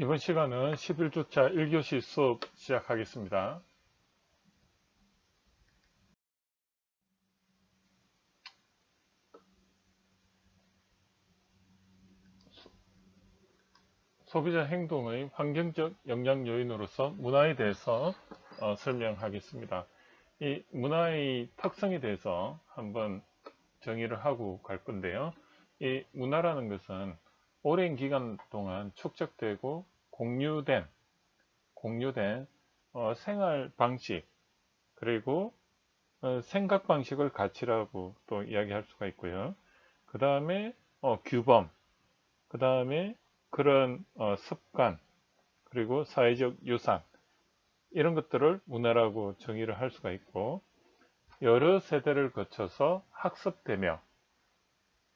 이번 시간은 11주차 1교시 수업 시작하겠습니다. 소비자 행동의 환경적 영향 요인으로서 문화에 대해서 설명하겠습니다. 이 문화의 특성에 대해서 한번 정의를 하고 갈 건데요. 이 문화라는 것은 오랜 기간 동안 축적되고 공유된 생활 방식, 그리고 생각 방식을 가치라고 또 이야기할 수가 있고요. 그 다음에 규범, 그 다음에 그런 습관, 그리고 사회적 유산, 이런 것들을 문화라고 정의를 할 수가 있고, 여러 세대를 거쳐서 학습되며,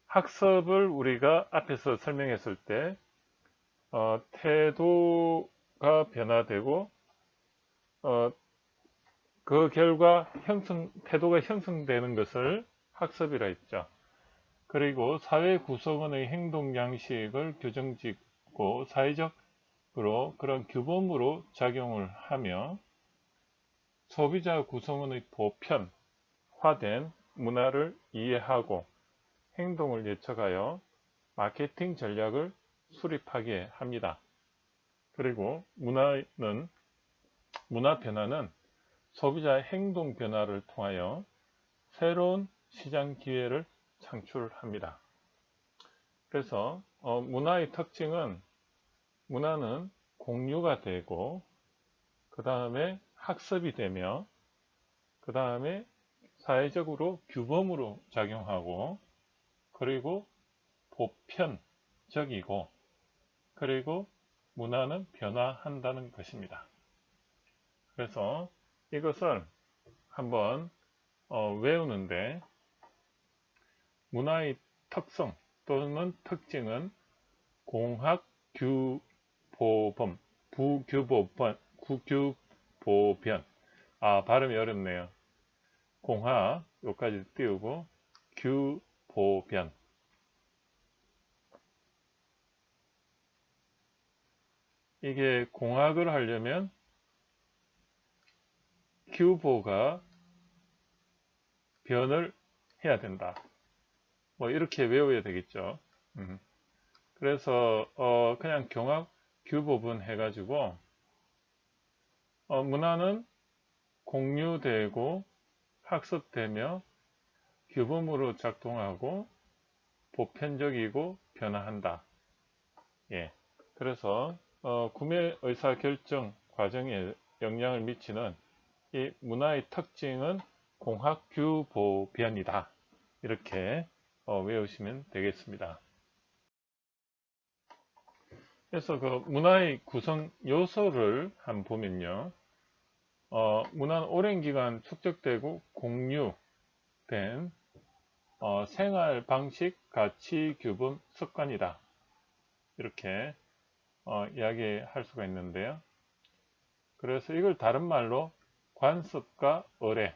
학습을 우리가 앞에서 설명했을 때 태도가 변화되고 그 결과 태도가 형성되는 것을 학습이라 했죠. 그리고 사회 구성원의 행동 양식을 규정짓고 사회적으로 그런 규범으로 작용을 하며 소비자 구성원의 보편화된 문화를 이해하고 행동을 예측하여 마케팅 전략을 수립하게 합니다. 그리고 문화 변화는 소비자의 행동 변화를 통하여 새로운 시장 기회를 창출합니다. 그래서 문화의 특징은 문화는 공유가 되고 그 다음에 학습이 되며 그 다음에 사회적으로 규범으로 작용하고 그리고 보편적이고 그리고 문화는 변화한다는 것입니다. 그래서 이것을 한번 외우는데 문화의 특성 또는 특징은 공학 규보범, 구규보변. 발음이 어렵네요. 공학 여기까지 띄우고 규보변. 이게 공학을 하려면 규보가 변을 해야 된다. 뭐 이렇게 외워야 되겠죠. 그래서 그냥 경학 규보분 해가지고 문화는 공유되고 학습되며 규범으로 작동하고 보편적이고 변화한다. 예. 그래서 구매 의사 결정 과정에 영향을 미치는 이 문화의 특징은 공학규보변이다. 이렇게 외우시면 되겠습니다. 그래서 그 문화의 구성 요소를 한번 보면요. 문화는 오랜 기간 축적되고 공유된 생활 방식, 가치, 규범, 습관이다. 이렇게 이야기할 수가 있는데요. 그래서 이걸 다른 말로 관습과 의례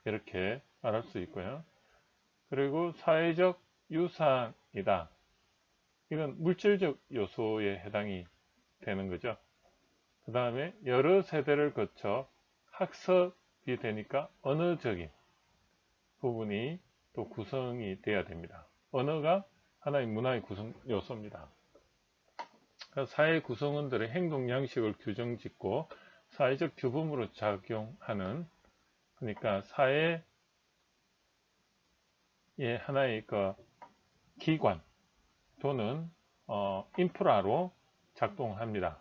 이렇게 말할 수 있고요. 그리고 사회적 유산이다. 이건 물질적 요소에 해당이 되는 거죠. 그 다음에 여러 세대를 거쳐 학습이 되니까 언어적인 부분이 또 구성이 돼야 됩니다. 언어가 하나의 문화의 구성 요소입니다. 사회 구성원들의 행동 양식을 규정짓고 사회적 규범으로 작용하는, 그러니까 사회의 하나의 그 기관 또는 인프라로 작동합니다.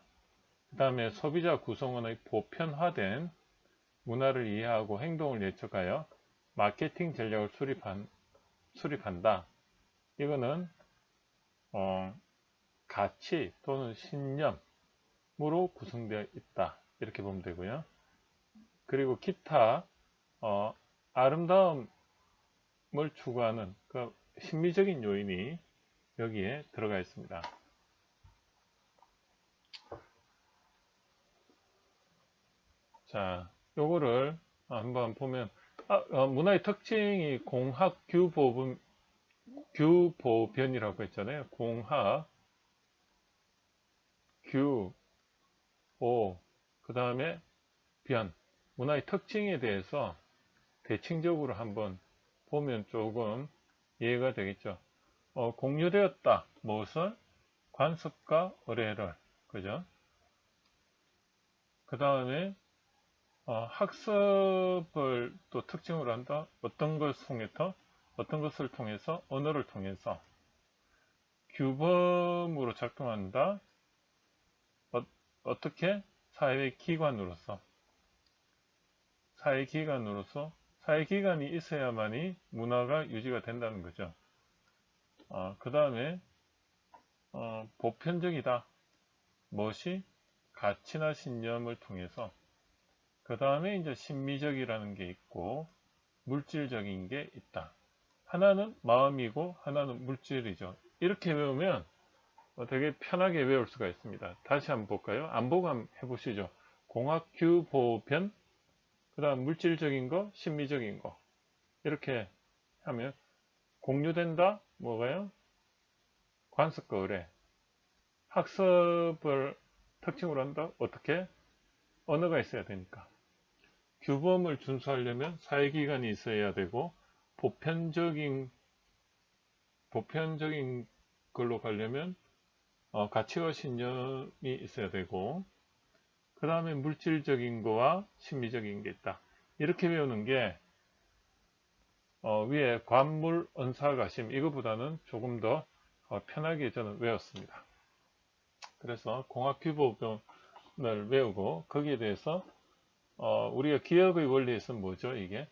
그 다음에 소비자 구성원의 보편화된 문화를 이해하고 행동을 예측하여 마케팅 전략을 수립한다. 이거는 가치 또는 신념으로 구성되어 있다. 이렇게 보면 되고요. 그리고 기타 아름다움을 추구하는 그 심미적인 요인이 여기에 들어가 있습니다. 자, 요거를 한번 보면 문화의 특징이 공학 규보변이라고 했잖아요. 공학 보, 그 다음에 변, 문화의 특징에 대해서 대칭적으로 한번 보면 조금 이해가 되겠죠. 공유되었다. 무엇을? 관습과 의뢰를. 그죠? 그 다음에 학습을 또 특징으로 한다. 어떤 것을 통해서, 언어를 통해서 규범으로 작동한다. 어떻게? 사회기관이 있어야만이 문화가 유지가 된다는 거죠. 그 다음에 보편적이다. 무엇이? 가치나 신념을 통해서. 그 다음에 이제 심미적이라는 게 있고 물질적인 게 있다. 하나는 마음이고 하나는 물질이죠. 이렇게 외우면 되게 편하게 외울 수가 있습니다. 다시 한번 볼까요? 안보고 한번 해보시죠. 공학, 규, 보, 변, 그 다음 물질적인 거, 심미적인 거. 이렇게 하면 공유된다? 뭐가요? 관습과 의뢰. 학습을 특징으로 한다? 어떻게? 언어가 있어야 되니까. 규범을 준수하려면 사회기관이 있어야 되고, 보편적인 걸로 가려면 가치와 신념이 있어야 되고, 그 다음에 물질적인 거와 심미적인 게 있다. 이렇게 배우는 게 위에 관물, 언사, 가심 이거보다는 조금 더 편하게 저는 외웠습니다. 그래서 공학규범을 외우고 거기에 대해서 우리가 기억의 원리에서 뭐죠? 이게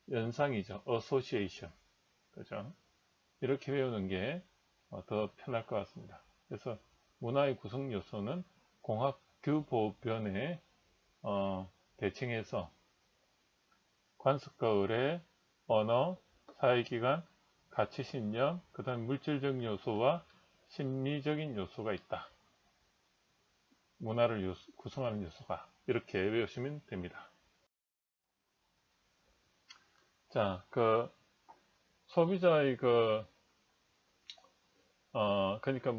연상이죠. association. 그죠? 이렇게 외우는 게 더 편할 것 같습니다. 그래서 문화의 구성 요소는 공학규보변에 대칭해서 관습과 의뢰, 언어, 사회기관, 가치신념, 그 다음 물질적 요소와 심리적인 요소가 있다. 문화를 구성하는 요소가 이렇게 외우시면 됩니다. 자, 소비자의 그러니까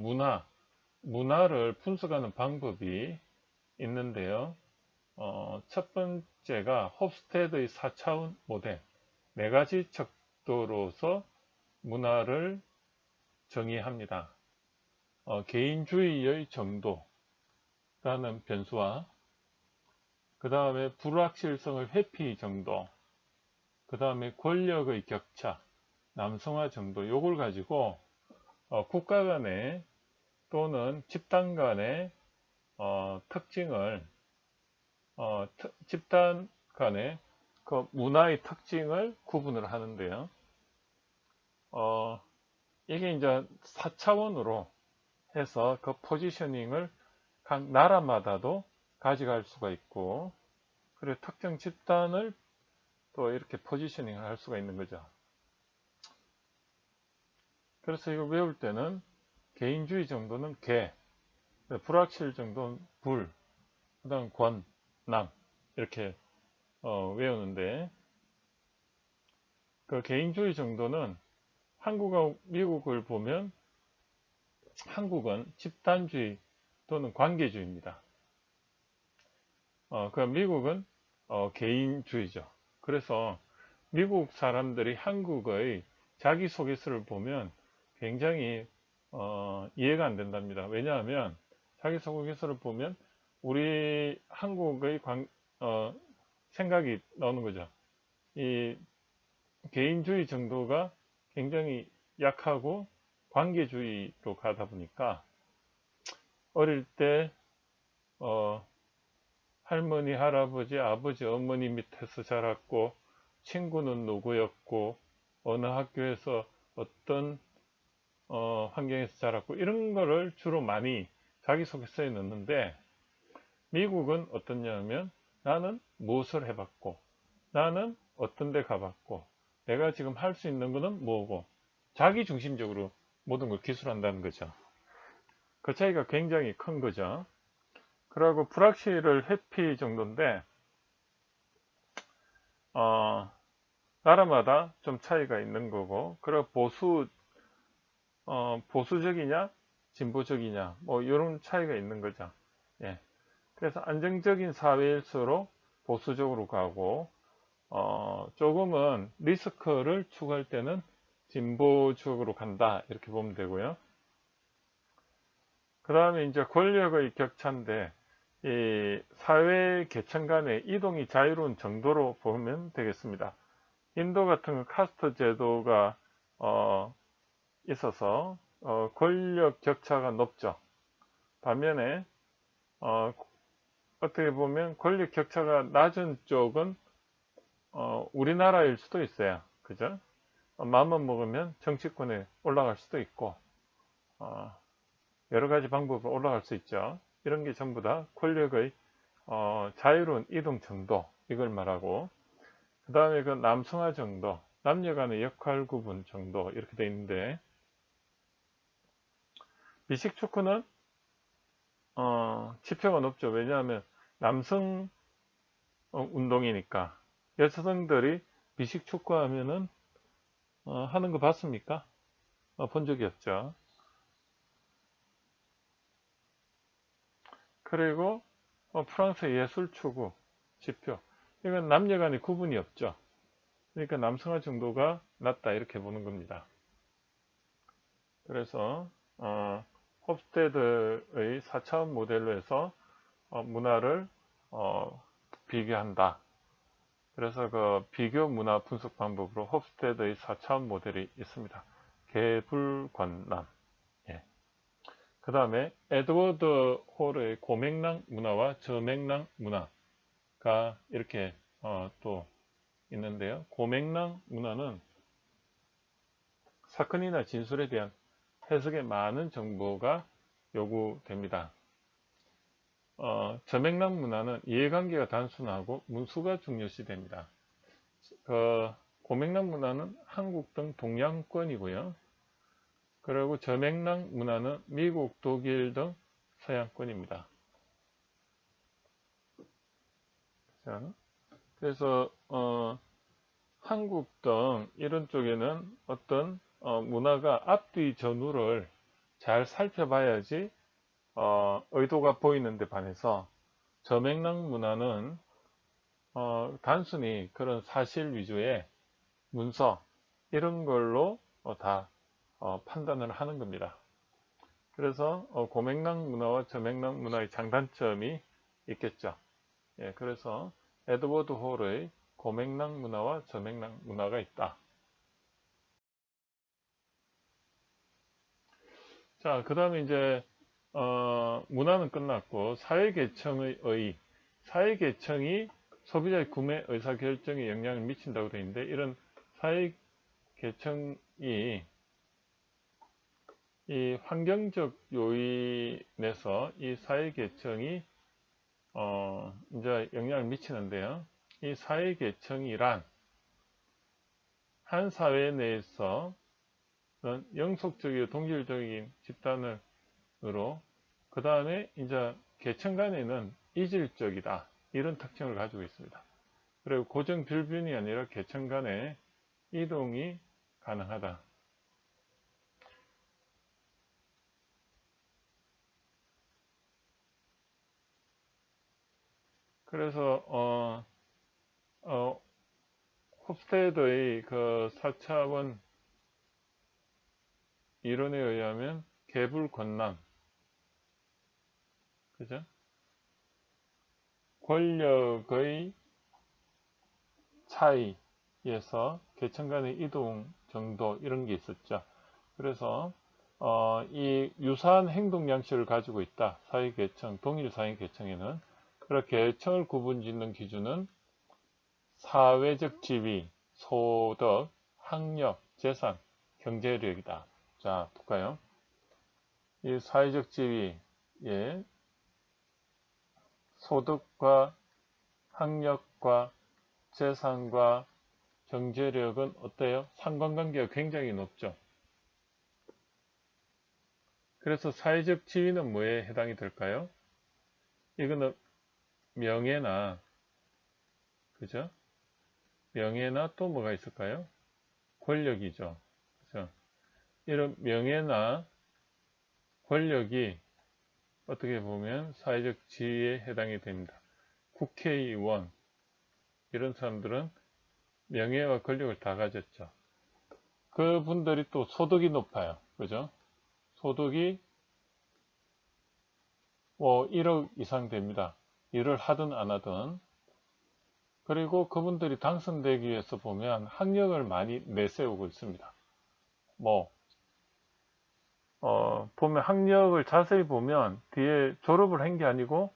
문화를 분석하는 방법이 있는데요. 첫 번째가 홉스테드의 4차원 모델, 4가지 척도로서 문화를 정의합니다. 개인주의의 정도라는 변수와 그 다음에 불확실성의 회피 정도, 그 다음에 권력의 격차, 남성화 정도, 요걸 가지고 국가 간의 또는 집단 간의 특징을 집단 간의 그 문화의 특징을 구분을 하는데요. 이게 이제 4차원으로 해서 그 포지셔닝을 각 나라마다도 가져갈 수가 있고, 그리고 특정 집단을 또 이렇게 포지셔닝을 할 수가 있는 거죠. 그래서 이거 외울 때는 개인주의 정도는 개, 불확실 정도는 불, 그 다음 권, 남 이렇게 외우는데, 그 개인주의 정도는 한국과 미국을 보면 한국은 집단주의 또는 관계주의입니다. 그럼 미국은 개인주의죠. 그래서 미국 사람들이 한국의 자기소개서를 보면 굉장히 이해가 안 된답니다. 왜냐하면 자기소개서를 보면 우리 한국의 생각이 나오는 거죠. 이 개인주의 정도가 굉장히 약하고 관계주의로 가다 보니까 어릴 때 할머니, 할아버지, 아버지, 어머니 밑에서 자랐고, 친구는 누구였고, 어느 학교에서 어떤 환경에서 자랐고, 이런 거를 주로 많이 자기소개서에 넣는데, 미국은 어떻냐면 나는 무엇을 해봤고, 나는 어떤 데 가봤고, 내가 지금 할 수 있는 거는 뭐고, 자기 중심적으로 모든 걸 기술한다는 거죠. 그 차이가 굉장히 큰 거죠. 그리고 불확실을 회피 정도인데 나라마다 좀 차이가 있는 거고, 그리고 보수적이냐 진보적이냐 뭐 이런 차이가 있는 거죠. 예. 그래서 안정적인 사회일수록 보수적으로 가고, 조금은 리스크를 추구할 때는 진보적으로 간다. 이렇게 보면 되고요. 그 다음에 이제 권력의 격차인데, 이 사회 계층 간의 이동이 자유로운 정도로 보면 되겠습니다. 인도 같은 건 카스트 제도가 있어서 권력 격차가 높죠. 반면에 어떻게 보면 권력 격차가 낮은 쪽은 우리나라일 수도 있어요. 그죠? 마음만 먹으면 정치권에 올라갈 수도 있고 여러 가지 방법으로 올라갈 수 있죠. 이런 게 전부 다 권력의 자유로운 이동 정도 이걸 말하고, 그 다음에 그 남성화 정도, 남녀 간의 역할 구분 정도 이렇게 돼 있는데, 미식축구는 지표가 높죠. 왜냐하면 남성 운동이니까. 여성들이 미식축구 하면은 하는 거 봤습니까? 본 적이 없죠. 그리고 프랑스 예술축구 지표, 이건 남녀 간의 구분이 없죠. 그러니까 남성화 정도가 낮다 이렇게 보는 겁니다. 그래서 홉스테드의 4차원 모델로 해서 문화를 비교한다. 그래서 그 비교 문화 분석 방법으로 홉스테드의 4차원 모델이 있습니다. 개불권남. 예. 그 다음에 에드워드 홀의 고맥락 문화와 저맥락 문화가 이렇게 또 있는데요. 고맥락 문화는 사건이나 진술에 대한 해석에 많은 정보가 요구됩니다. 저맥락 문화는 이해관계가 단순하고 문수가 중요시됩니다. 고맥락 문화는 한국 등 동양권이고요. 그리고 저맥락 문화는 미국, 독일 등 서양권입니다. 그래서 한국 등 이런 쪽에는 어떤 문화가 앞뒤 전후를 잘 살펴봐야지 의도가 보이는데 반해서 저맥락 문화는 단순히 그런 사실 위주의 문서 이런 걸로 다 판단을 하는 겁니다. 그래서 고맥락 문화와 저맥락 문화의 장단점이 있겠죠. 예, 그래서 에드워드 홀의 고맥락 문화와 저맥락 문화가 있다. 자, 그 다음에 이제 문화는 끝났고 사회계층의 사회계층이 소비자의 구매 의사결정에 영향을 미친다고 되어 있는데, 이런 사회계층이 이 환경적 요인에서 이 사회계층이 이제 영향을 미치는데요. 이 사회계층이란 한 사회 내에서 영속적이고 동질적인 집단으로, 그 다음에 이제 계층 간에는 이질적이다 이런 특징을 가지고 있습니다. 그리고 고정 빌변이 아니라 계층 간의 이동이 가능하다. 그래서 홉스테드의 그 4차원 이론에 의하면 개불권남, 그죠? 권력의 차이에서 계층 간의 이동 정도 이런 게 있었죠. 그래서 이 유사한 행동 양식을 가지고 있다. 사회계층, 동일 사회계층에는. 그렇게 계층을 구분짓는 기준은 사회적 지위, 소득, 학력, 재산, 경제력이다. 자, 볼까요? 이 사회적 지위의 소득과 학력과 재산과 경제력은 어때요? 상관관계가 굉장히 높죠. 그래서 사회적 지위는 뭐에 해당이 될까요? 이거는 명예나, 그죠? 명예나 또 뭐가 있을까요? 권력이죠. 그죠? 이런 명예나 권력이 어떻게 보면 사회적 지위에 해당이 됩니다. 국회의원 이런 사람들은 명예와 권력을 다 가졌죠. 그분들이 또 소득이 높아요. 그죠? 소득이 뭐 1억 이상 됩니다. 일을 하든 안 하든. 그리고 그분들이 당선되기 위해서 보면 학력을 많이 내세우고 있습니다. 뭐 보면 학력을 자세히 보면 뒤에 졸업을 한 게 아니고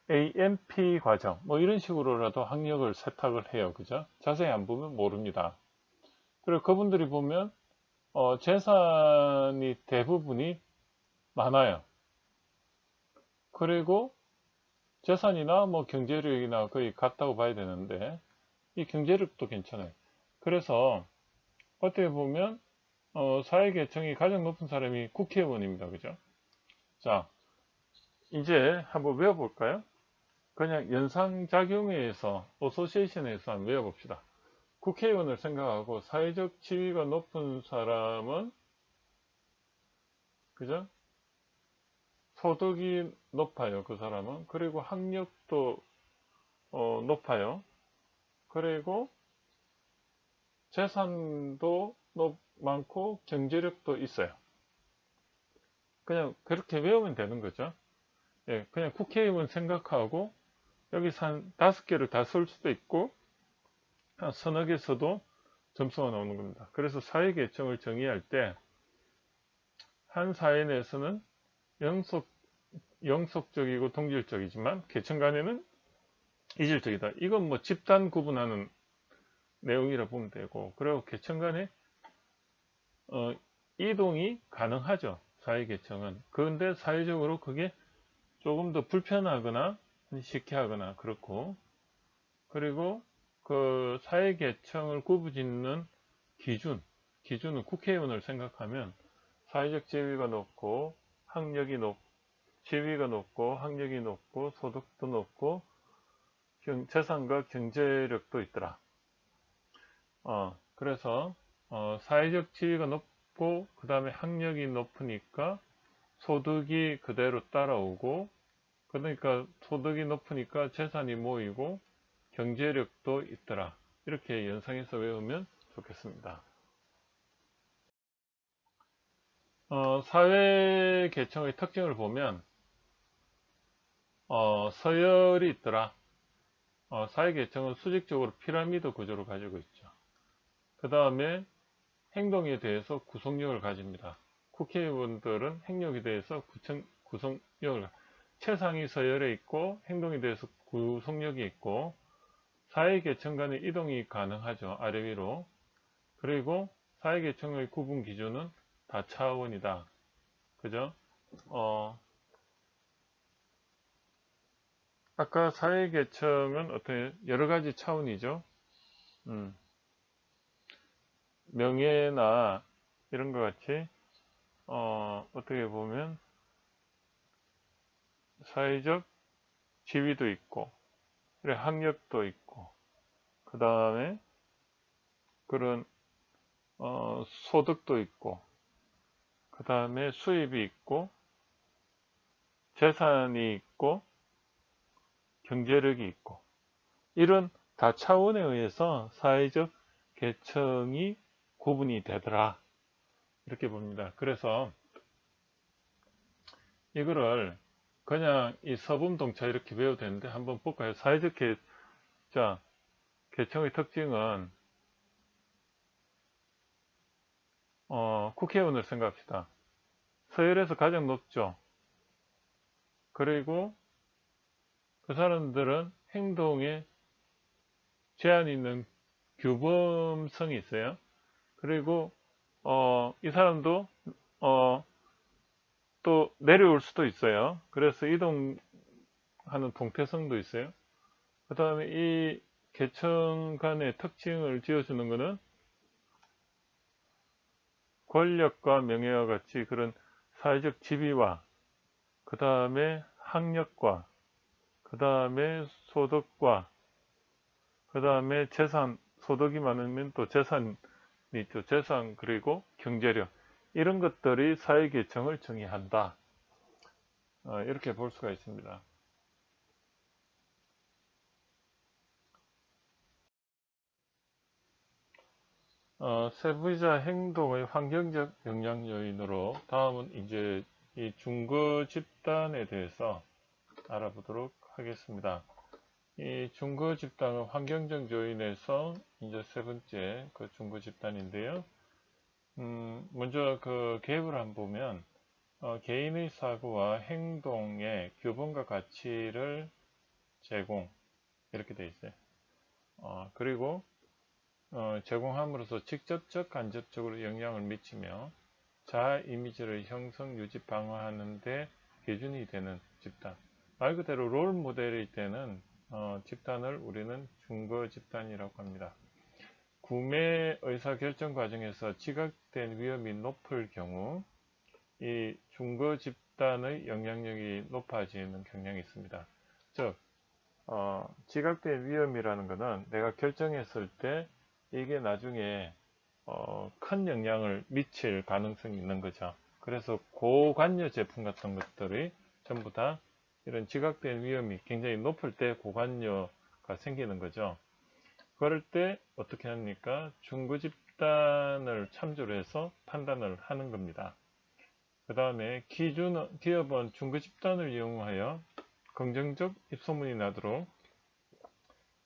AMP 과정 뭐 이런 식으로라도 학력을 세탁을 해요. 그죠? 자세히 안 보면 모릅니다. 그리고 그분들이 보면 재산이 대부분이 많아요. 그리고 재산이나 뭐 경제력이나 거의 같다고 봐야 되는데 이 경제력도 괜찮아요. 그래서 어떻게 보면 사회계층이 가장 높은 사람이 국회의원입니다. 그죠? 자, 이제 한번 외워볼까요? 그냥 연상작용에 의해서 어소시에이션에서 한번 외워봅시다. 국회의원을 생각하고 사회적 지위가 높은 사람은 그죠? 소득이 높아요. 그 사람은. 그리고 학력도 높아요. 그리고 재산도 많고 경제력도 있어요. 그냥 그렇게 외우면 되는 거죠. 예, 그냥 국회의원 생각하고 여기서 한 5개를 다 쓸 수도 있고 한 서너 개 써도 점수가 나오는 겁니다. 그래서 사회계층을 정의할 때 한 사회 내에서는 영속적이고 동질적이지만 계층 간에는 이질적이다. 이건 뭐 집단 구분하는 내용이라 보면 되고 그리고 계층 간에 이동이 가능하죠. 사회계층은. 그런데 사회적으로 그게 조금 더 불편하거나 시키하거나 그렇고 그리고 그 사회계층을 구분짓는 기준은 국회의원을 생각하면 사회적 지위가 높고 지위가 높고 학력이 높고 소득도 높고 재산과 경제력도 있더라. 그래서 사회적 지위가 높고 그 다음에 학력이 높으니까 소득이 그대로 따라오고 그러니까 소득이 높으니까 재산이 모이고 경제력도 있더라. 이렇게 연상해서 외우면 좋겠습니다. 사회 계층의 특징을 보면 서열이 있더라. 사회 계층은 수직적으로 피라미드 구조를 가지고 있죠. 그 다음에 행동에 대해서 구속력을 가집니다. 국회의원들은 행동에 대해서 구속력을 최상위 서열에 있고 행동에 대해서 구속력이 있고 사회계층 간의 이동이 가능하죠. 아래 위로. 그리고 사회계층의 구분 기준은 다차원이다. 그죠? 아까 사회계층은 어떤 여러 가지 차원이죠. 명예나 이런 것 같이 어떻게 보면 사회적 지위도 있고 그래 학력도 있고 그 다음에 그런 소득도 있고 그 다음에 수입이 있고 재산이 있고 경제력이 있고 이런 다차원에 의해서 사회적 계층이 구분이 되더라 이렇게 봅니다. 그래서 이거를 그냥 이 서분동차 이렇게 외워도 되는데 한번 볼까요? 사회적 계층의 특징은 국회의원을 생각합시다. 서열에서 가장 높죠. 그리고 그 사람들은 행동에 제한 있는 규범성이 있어요. 그리고 이 사람도 또 내려올 수도 있어요. 그래서 이동하는 동태성도 있어요. 그 다음에 이 계층 간의 특징을 지어주는 것은 권력과 명예와 같이 그런 사회적 지위와 그 다음에 학력과 그 다음에 소득과 그 다음에 재산, 소득이 많으면 또 재산이 있죠. 재산 그리고 경제력 이런 것들이 사회계층을 정의한다. 이렇게 볼 수가 있습니다. 세부이자 행동의 환경적 영향 요인으로 다음은 이제 이 중거 집단에 대해서 알아보도록 하겠습니다. 이 중거 집단은 환경적 요인에서 이제 세 번째 그 중거 집단인데요. 먼저 그 계획을 한번 보면 개인의 사고와 행동의 규범과 가치를 제공 이렇게 되어 있어요. 그리고 제공함으로써 직접적 간접적으로 영향을 미치며 자아 이미지를 형성 유지 방어하는 데 기준이 되는 집단. 말 그대로 롤 모델일 때는 집단을 우리는 중거 집단이라고 합니다. 구매 의사결정 과정에서 지각된 위험이 높을 경우 이 중거 집단의 영향력이 높아지는 경향이 있습니다. 즉 지각된 위험이라는 것은 내가 결정했을 때 이게 나중에 큰 영향을 미칠 가능성이 있는 거죠. 그래서 고관여 제품 같은 것들이 전부 다 이런 지각된 위험이 굉장히 높을 때 고관여가 생기는 거죠. 그럴 때 어떻게 합니까? 중고 집단을 참조로 해서 판단을 하는 겁니다. 그 다음에 기업은 중고 집단을 이용하여 긍정적 입소문이 나도록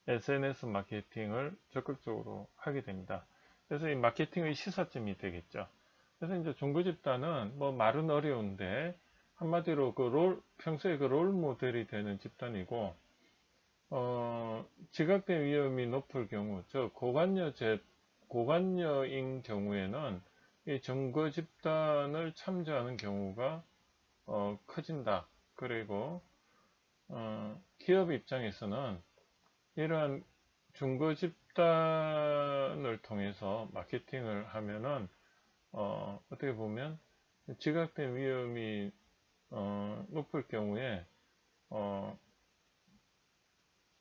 SNS 마케팅을 적극적으로 하게 됩니다. 그래서 이 마케팅의 시사점이 되겠죠. 그래서 이제 중고 집단은 뭐 말은 어려운데 한마디로 평소에 그 롤 모델이 되는 집단이고, 지각된 위험이 높을 경우, 즉 고관여인 경우에는 이 중고 집단을 참조하는 경우가 커진다. 그리고 기업 입장에서는 이러한 중고 집단을 통해서 마케팅을 하면은 어떻게 보면 지각된 위험이 높을 경우에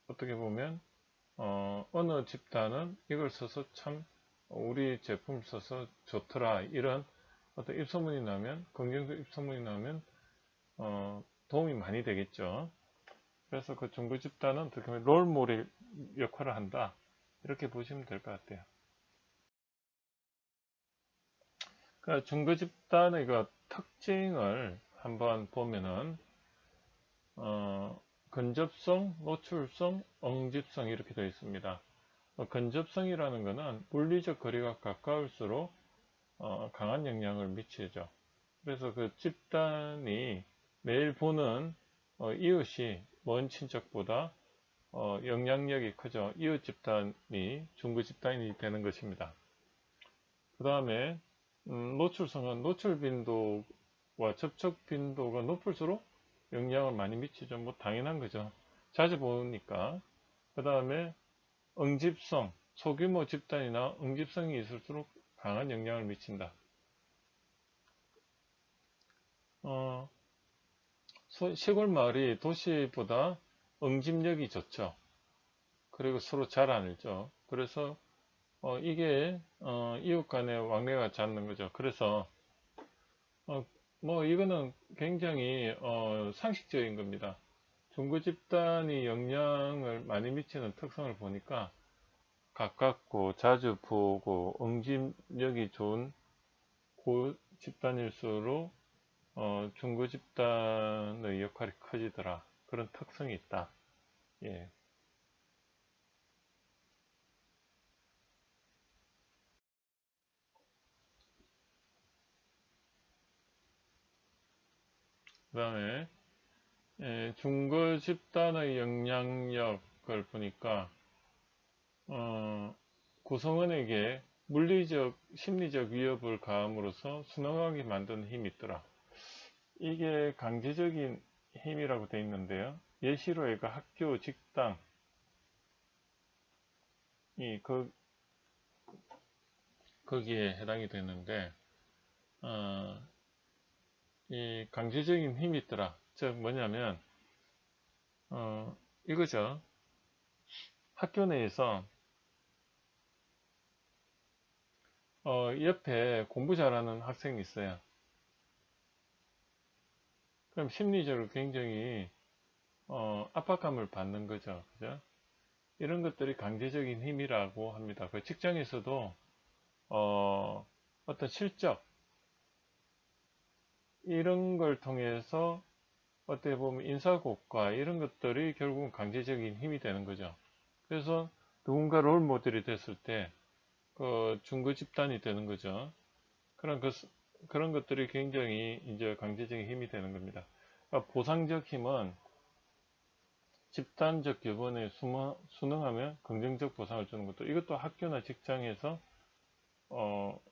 어떻게 보면 어느 집단은 이걸 써서 참 우리 제품 써서 좋더라 이런 어떤 입소문이 나면 긍정적 입소문이 나면 도움이 많이 되겠죠. 그래서 그 중고 집단은 어떻게 보면 롤 모델 역할을 한다 이렇게 보시면 될 것 같아요. 그 중고 집단의 그 특징을 한번 보면은 근접성, 노출성, 응집성 이렇게 되어 있습니다. 근접성이라는 것은 물리적 거리가 가까울수록 강한 영향을 미치죠. 그래서 그 집단이 매일 보는 이웃이 먼 친척보다 영향력이 크죠. 이웃 집단이 중구 집단이 되는 것입니다. 그 다음에 노출성은 노출 빈도와 접촉 빈도가 높을수록 영향을 많이 미치죠. 뭐 당연한 거죠. 자주 보니까. 그 다음에 응집성, 소규모 집단이나 응집성이 있을수록 강한 영향을 미친다. 어, 시골 마을이 도시보다 응집력이 좋죠. 그리고 서로 잘 알죠. 그래서 이게 이웃 간의 왕래가 잦는 거죠. 그래서 뭐 이거는 굉장히 상식적인 겁니다. 중고 집단이 영향을 많이 미치는 특성을 보니까 가깝고 자주 보고 응집력이 좋은 집단일수록 중고 집단의 역할이 커지더라. 그런 특성이 있다. 예. 그 다음에 중거 집단의 영향력을 보니까 구성원에게 물리적, 심리적 위협을 가함으로써 순응하게 만드는 힘이 있더라. 이게 강제적인 힘이라고 되어 있는데요. 예시로 얘가 학교, 직당이 거기에 해당이 되는데 이 강제적인 힘이 있더라. 즉 뭐냐면 이거죠. 학교 내에서 옆에 공부 잘하는 학생이 있어요. 그럼 심리적으로 굉장히 압박감을 받는 거죠. 그죠? 이런 것들이 강제적인 힘이라고 합니다. 그 직장에서도 어떤 실적 이런 걸 통해서 어떻게 보면 인사고과 이런 것들이 결국은 강제적인 힘이 되는 거죠. 그래서 누군가 롤 모델이 됐을 때 그 중거 집단이 되는 거죠. 그런 것들이 굉장히 이제 강제적인 힘이 되는 겁니다. 그러니까 보상적 힘은 집단적 기본에 순응하면 긍정적 보상을 주는 것도, 이것도 학교나 직장에서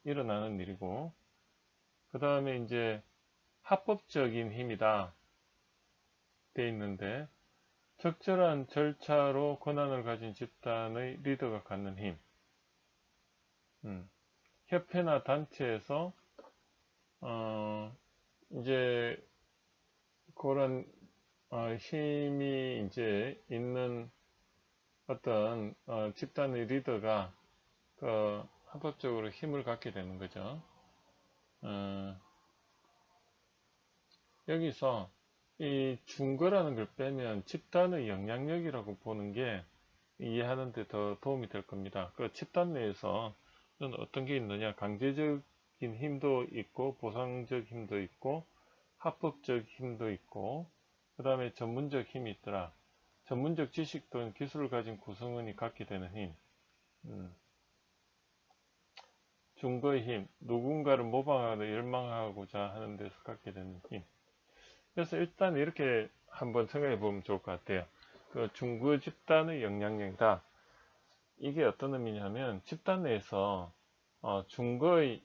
일어나는 일이고, 그 다음에 이제 합법적인 힘이다 돼 있는데, 적절한 절차로 권한을 가진 집단의 리더가 갖는 힘. 협회나 단체에서 이제 그런 힘이 이제 있는 어떤 집단의 리더가 그 합법적으로 힘을 갖게 되는 거죠. 여기서 이 중거라는 걸 빼면 집단의 영향력이라고 보는 게 이해하는 데 더 도움이 될 겁니다. 그 집단 내에서 어떤 게 있느냐, 강제적인 힘도 있고 보상적 힘도 있고 합법적 힘도 있고, 그 다음에 전문적 힘이 있더라. 전문적 지식 또는 기술을 가진 구성원이 갖게 되는 힘. 중거의 힘, 누군가를 모방하거나 열망하고자 하는 데서 갖게 되는 힘. 그래서 일단 이렇게 한번 생각해 보면 좋을 것 같아요. 그 중거 집단의 영향력이다. 이게 어떤 의미냐면 집단 내에서 중거의,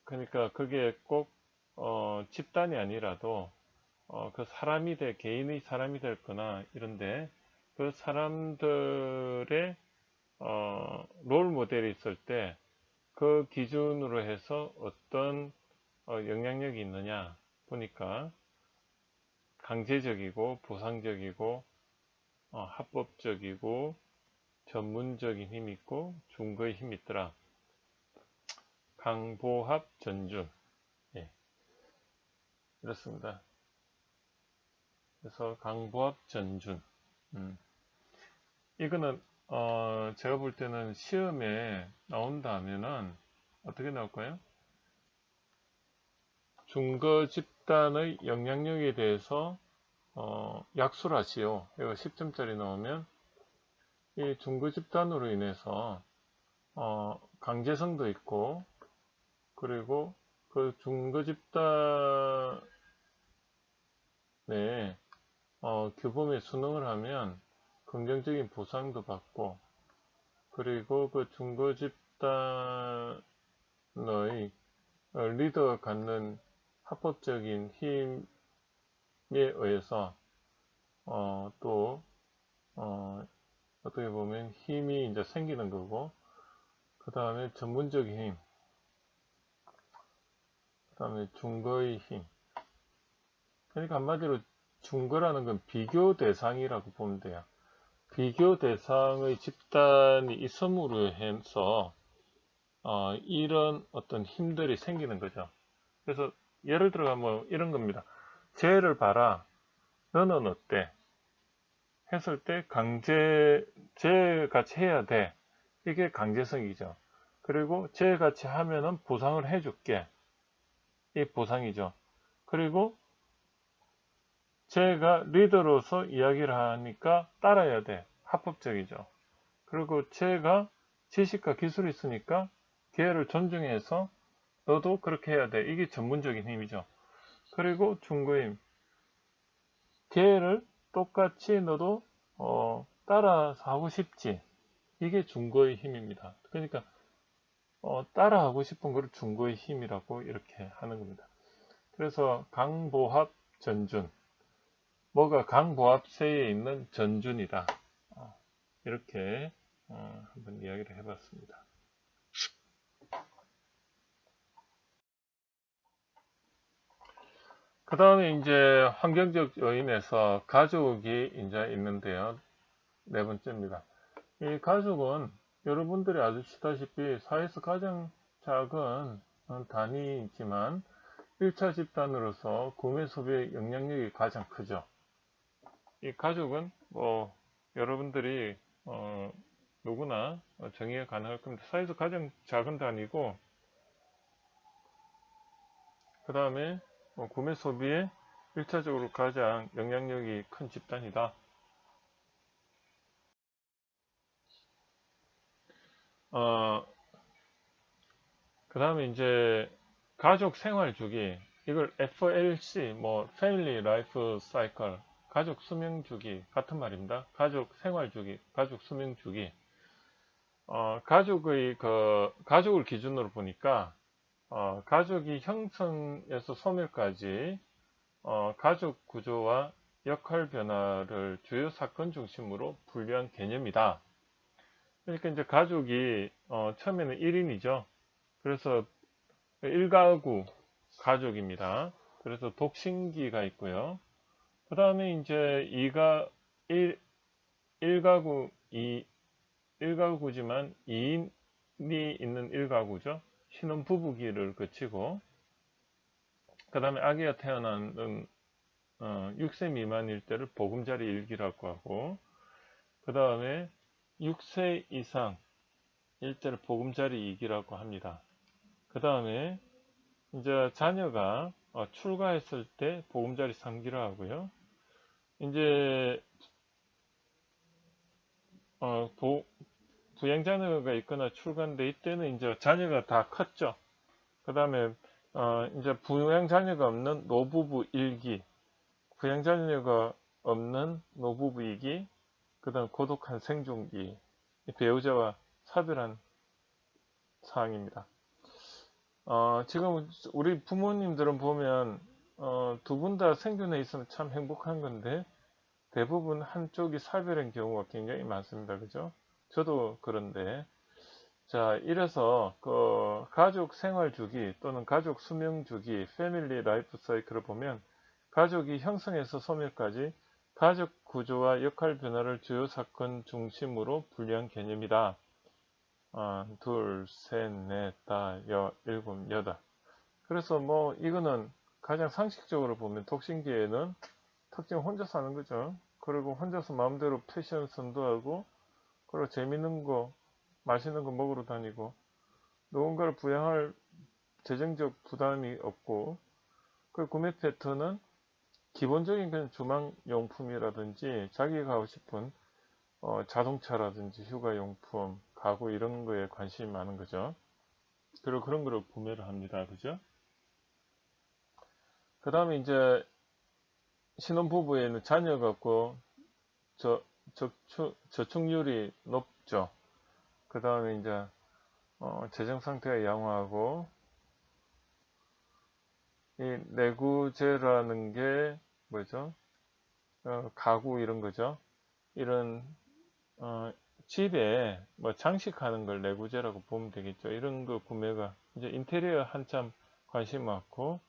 그러니까 그게 꼭 집단이 아니라도 그 사람이 개인의 사람이 될 거나 이런데, 그 사람들의 롤 모델이 있을 때 그 기준으로 해서 어떤 영향력이 있느냐 보니까 강제적이고 보상적이고 합법적이고 전문적인 힘이 있고 중거의 힘이 있더라. 강보합 전준. 예, 이렇습니다. 그래서 강보합 전준. 이거는 제가 볼 때는 시험에 나온다 하면은 어떻게 나올까요? 중거 집단의 영향력에 대해서 약술하시오. 이거 10점짜리 나오면 이 중거 집단으로 인해서 강제성도 있고, 그리고 그 중거 집단의 규범에 순응을 하면 긍정적인 보상도 받고, 그리고 그 중거 집단의 리더가 갖는 합법적인 힘에 의해서 또 어떻게 보면 힘이 이제 생기는 거고, 그 다음에 전문적인 힘, 그 다음에 중거의 힘. 그러니까 한마디로 중거라는 건 비교 대상이라고 보면 돼요. 비교 대상의 집단이 있음으로 해서 이런 어떤 힘들이 생기는 거죠. 그래서 예를 들어 뭐 이런 겁니다. 쟤를 봐라. 너는 어때? 했을 때 쟤 같이 해야 돼. 이게 강제성이죠. 그리고 쟤 같이 하면은 보상을 해줄게. 이 보상이죠. 그리고 쟤가 리더로서 이야기를 하니까 따라야 돼. 합법적이죠. 그리고 쟤가 지식과 기술이 있으니까 걔를 존중해서 너도 그렇게 해야 돼. 이게 전문적인 힘이죠. 그리고 중거힘. 걔를 똑같이 너도 따라서 하고 싶지. 이게 중거의 힘입니다. 그러니까 따라하고 싶은 걸 중거의 힘이라고 이렇게 하는 겁니다. 그래서 강보합 전준. 뭐가 강보합세에 있는 전준이다. 이렇게 한번 이야기를 해봤습니다. 그 다음에 이제 환경적 요인에서 가족이 이제 있는데요. 네 번째입니다. 이 가족은 여러분들이 아시다시피 사회에서 가장 작은 단위이지만 1차 집단으로서 구매 소비의 영향력이 가장 크죠. 이 가족은 뭐 여러분들이 누구나 정의가 가능할 겁니다. 사회에서 가장 작은 단위고, 그 다음에 구매 소비에 1차적으로 가장 영향력이 큰 집단이다. 그 다음에 이제 가족 생활 주기, 이걸 FLC, 뭐 Family Life Cycle, 가족 수명 주기 같은 말입니다. 가족 생활 주기, 가족 수명 주기. 가족을 기준으로 보니까 가족이 형성에서 소멸까지 가족 구조와 역할 변화를 주요 사건 중심으로 분류한 개념이다. 그러니까 이제 가족이 처음에는 1인이죠. 그래서 1가구 가족입니다. 그래서 독신기가 있고요. 그 다음에 이제 1가구, 1가구지만 2인이 있는 1가구죠. 신혼부부기를 거치고, 그 다음에 아기가 태어나는 6세 미만일 때를 보금자리 일기라고 하고, 그 다음에 6세 이상일 때를 보금자리 이기라고 합니다. 그 다음에 이제 자녀가 출가했을 때 보금자리 3기라 하고요. 이제 부양자녀가 있거나 출가인데, 이때는 이제 자녀가 다 컸죠. 그 다음에 이제 부양자녀가 없는 노부부 1기, 부양자녀가 없는 노부부 2기, 그 다음 고독한 생존기, 배우자와 사별한 사항입니다. 지금 우리 부모님들은 보면 두 분 다 생존해 있으면 참 행복한 건데, 대부분 한쪽이 사별한 경우가 굉장히 많습니다. 그죠? 저도 그런데, 자, 이래서 그 가족 생활 주기 또는 가족 수명 주기, 패밀리 라이프 사이클을 보면 가족이 형성에서 소멸까지 가족 구조와 역할 변화를 주요 사건 중심으로 분류한 개념이다. 둘, 셋, 넷, 다, 일곱, 여덟. 그래서 뭐 이거는 가장 상식적으로 보면 독신기에는 특징 혼자 사는 거죠. 그리고 혼자서 마음대로 패션 선도하고, 그리고 재밌는 거, 맛있는 거 먹으러 다니고, 누군가를 부양할 재정적 부담이 없고, 그 구매 패턴은 기본적인 그냥 주방용품이라든지 자기가 하고 싶은 자동차라든지 휴가용품, 가구 이런 거에 관심이 많은 거죠. 그리고 그런 거를 구매를 합니다. 그죠? 그 다음에 이제 신혼부부에는 자녀가 없고 저축률이 높죠. 그 다음에 이제 재정 상태가 양호하고, 이 내구재라는 게 뭐죠? 가구 이런 거죠. 이런 집에 뭐 장식하는 걸 내구재라고 보면 되겠죠. 이런 거 구매가 이제 인테리어 한참 관심 많고,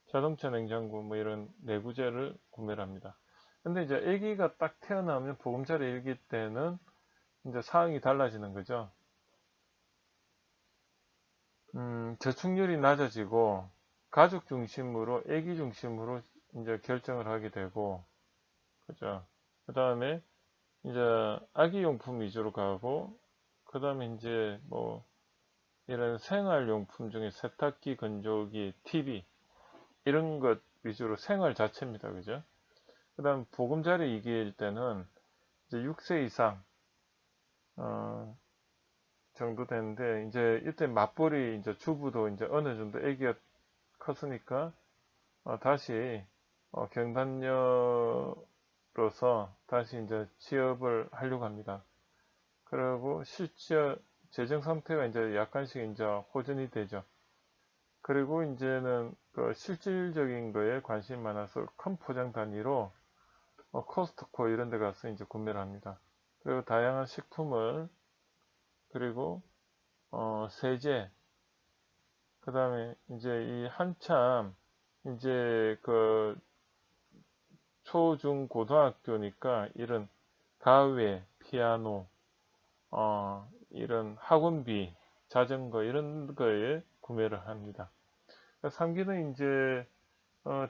자동차 냉장고 뭐 이런 내구재를 구매를 합니다. 근데 이제 아기가 딱 태어나면 보금자리 일기 때는 이제 상황이 달라지는 거죠. 저축률이 낮아지고 가족 중심으로, 아기 중심으로 이제 결정을 하게 되고, 그죠. 그 다음에 이제 아기용품 위주로 가고, 그 다음에 이제 뭐 이런 생활용품 중에 세탁기, 건조기, TV 이런 것 위주로 생활 자체입니다. 그죠? 그 다음 보금자리 2기일 때는 이제 6세 이상 정도 되는데, 이제 이때 맞벌이 이제 주부도 이제 어느 정도 아기가 컸으니까 다시 경단녀로서 다시 이제 취업을 하려고 합니다. 그리고 실제 재정 상태가 이제 약간씩 이제 호전이 되죠. 그리고 이제는 그 실질적인 거에 관심이 많아서 큰 포장 단위로 코스트코 이런 데 가서 이제 구매를 합니다. 그리고 다양한 식품을, 그리고 세제, 그 다음에 이제 이 한참 이제 그 초, 중, 고등학교니까 이런 가외, 피아노, 이런 학원비, 자전거 이런 거에 구매를 합니다. 3기는 이제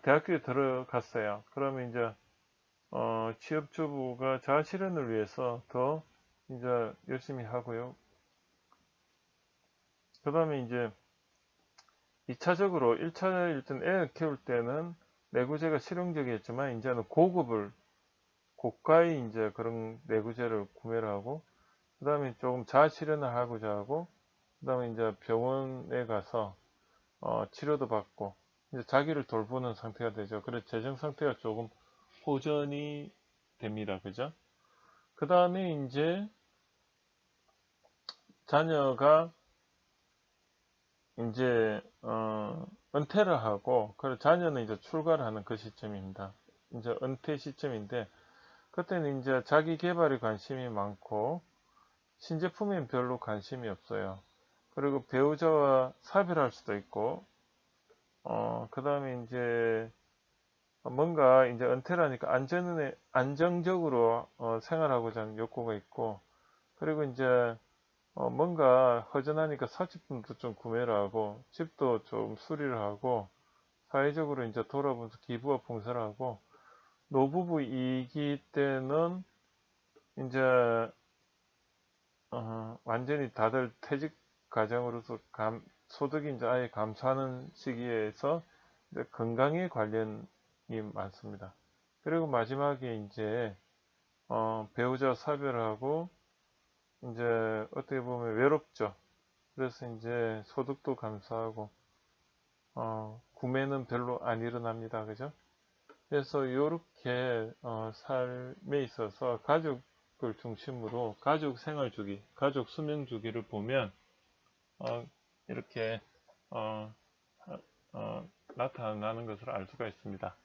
대학교에 들어갔어요. 그러면 이제 취업주부가 자아실현을 위해서 더 이제 열심히 하고요. 그 다음에 이제 2차적으로 1차일 때는 애 키울 때는 내구재가 실용적이었지만 이제는 고가의 이제 그런 내구재를 구매를 하고, 그 다음에 조금 자아실현을 하고자 하고, 그 다음에 이제 병원에 가서 치료도 받고 이제 자기를 돌보는 상태가 되죠. 그래서 재정 상태가 조금 호전이 됩니다. 그죠? 그 다음에 이제 자녀가 이제 은퇴를 하고, 그리고 자녀는 이제 출가를 하는 그 시점입니다. 이제 은퇴 시점인데, 그때는 이제 자기 개발에 관심이 많고 신제품엔 별로 관심이 없어요. 그리고 배우자와 사별할 수도 있고, 그 다음에 이제 뭔가 이제 은퇴라니까 안정적으로 생활하고자 하는 욕구가 있고, 그리고 이제 뭔가 허전하니까 사치품도 좀 구매를 하고, 집도 좀 수리를 하고, 사회적으로 이제 돌아보면서 기부와 봉사를 하고, 노부부이기 때는 이제 완전히 다들 퇴직 가정으로서 소득이 이제 아예 감소하는 시기에서 이제 건강에 관련이 많습니다. 그리고 마지막에 이제 배우자 사별하고 이제 어떻게 보면 외롭죠. 그래서 이제 소득도 감소하고 구매는 별로 안 일어납니다. 그죠? 그래서 이렇게 삶에 있어서 가족을 중심으로 가족 생활 주기, 가족 수명 주기를 보면 이렇게 어, 나타나는 것을 알 수가 있습니다.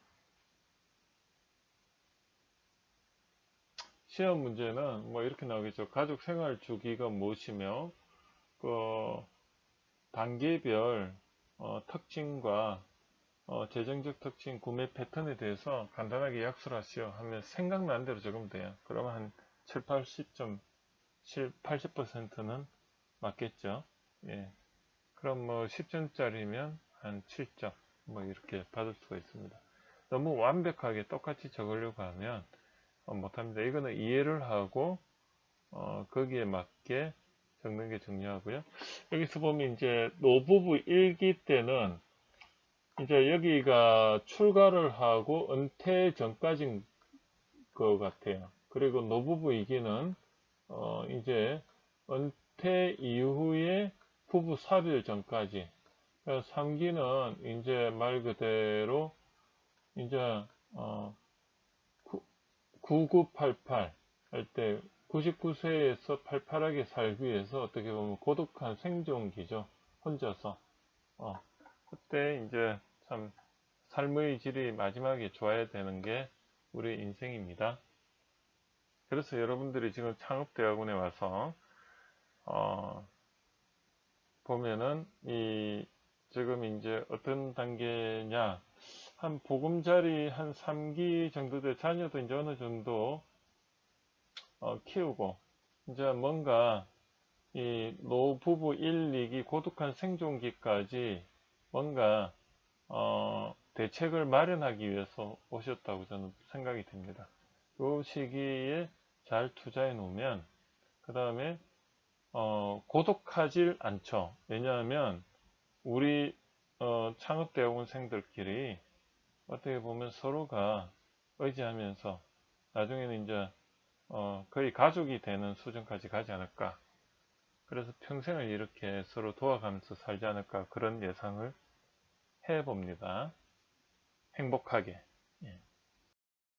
시험 문제는 뭐 이렇게 나오겠죠. 가족 생활 주기가 무엇이며 그 단계별 특징과 재정적 특징, 구매 패턴에 대해서 간단하게 약수를 하시오 하면 생각나는 대로 적으면 돼요. 그러면 한 7, 80%는 맞겠죠. 예. 그럼 뭐 10점짜리면 한 7점 뭐 이렇게 받을 수가 있습니다. 너무 완벽하게 똑같이 적으려고 하면 못합니다. 이거는 이해를 하고 거기에 맞게 적는 게 중요하고요. 여기서 보면 이제 노부부 1기 때는 이제 여기가 출가를 하고 은퇴 전까지인 것 같아요. 그리고 노부부 2기는 이제 은퇴 이후에 부부 사별 전까지. 3기는 이제 말 그대로 이제 9988 할 때 99세에서 팔팔하게 살기 위해서 어떻게 보면 고독한 생존기죠. 혼자서. 그때 이제 참 삶의 질이 마지막에 좋아야 되는 게 우리 인생입니다. 그래서 여러분들이 지금 창업대학원에 와서 보면은 지금 이제 어떤 단계냐, 한 보금자리 한 3기 정도 돼 자녀도 이제 어느 정도 키우고 이제 뭔가 이 노부부 1, 2기 고독한 생존기까지 뭔가 대책을 마련하기 위해서 오셨다고 저는 생각이 듭니다. 이 시기에 잘 투자해 놓으면 그 다음에 고독하질 않죠. 왜냐하면 우리 창업대학원생들끼리 어떻게 보면 서로가 의지하면서 나중에는 이제 거의 가족이 되는 수준까지 가지 않을까. 그래서 평생을 이렇게 서로 도와가면서 살지 않을까, 그런 예상을 해봅니다. 행복하게. 예.